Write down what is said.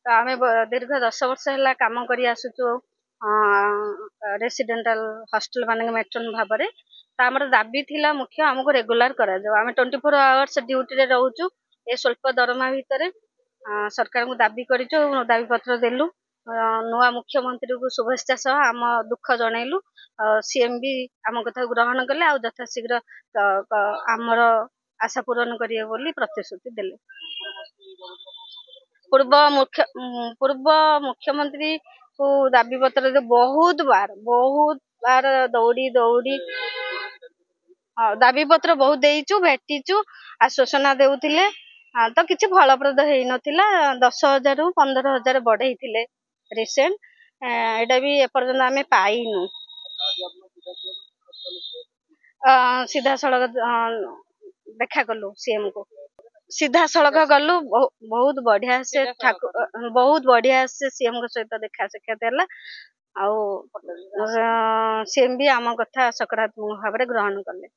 ତ ଆମେ ଦୀର୍ଘ 10 ବର୍ଷ ହେଲା କାମ କରି ଆସୁଛୁ ରେସିଡେଣ୍ଟାଲ ହଷ୍ଟେଲ ମାନଙ୍କ ମେଟ୍ରନ ଭାବରେ। ତ ଆମର ଦାବି ଥିଲା ମୁଖ୍ୟ ଆମକୁ ରେଗୁଲାର କରାଯାଉ। ଆମେ 24 ଆୱାର୍ସ ଡ୍ୟୁଟିରେ ରହୁଛୁ ଏ ସ୍ୱଳ୍ପ ଦରମା ଭିତରେ। ସରକାରଙ୍କୁ ଦାବି କରିଛୁ, ଦାବି ପତ୍ର ଦେଲୁ। ନୂଆ ମୁଖ୍ୟମନ୍ତ୍ରୀଙ୍କୁ ଶୁଭେଚ୍ଛା ସହ ଆମ ଦୁଃଖ ଜଣେଇଲୁ। ସିଏମ ବି ଆମ କଥାକୁ ଗ୍ରହଣ କଲେ ଆଉ ଯଥାଶୀଘ୍ର ଆମର ଆଶା ପୂରଣ କରିବେ ବୋଲି ପ୍ରତିଶ୍ରୁତି ଦେଲେ। ପୂର୍ବ ମୁଖ୍ୟମନ୍ତ୍ରୀ କୁ ଦାବି ପତ୍ର ବହୁତ ବାର ଦୌଡ଼ି ଦାବି ପତ୍ର ବହୁତ ଦେଇଛୁ, ଭେଟିଛୁ, ଆଶ୍ୱାସନା ଦେଉଥିଲେ। ତ କିଛି ଫଳପ୍ରଦ ହେଇନଥିଲା। 10,000 ରୁ 15,000 ବଢେଇଥିଲେ ରିସେଣ୍ଟ। ଏଇଟା ବି ଏପର୍ଯ୍ୟନ୍ତ ଆମେ ପାଇନୁ। ସିଧାସଳଖ ଦେଖା କଲୁ ସିଏମ କୁ, ସିଧାସଳଖ ଗଲୁ। ବହୁତ ବଢିଆ ସେ ସିଏମ ଙ୍କ ସହିତ ଦେଖା ସାକ୍ଷାତ ହେଲା। ଆଉ ସିଏମ ବି ଆମ କଥା ସକାରାତ୍ମକ ଭାବରେ ଗ୍ରହଣ କଲେ।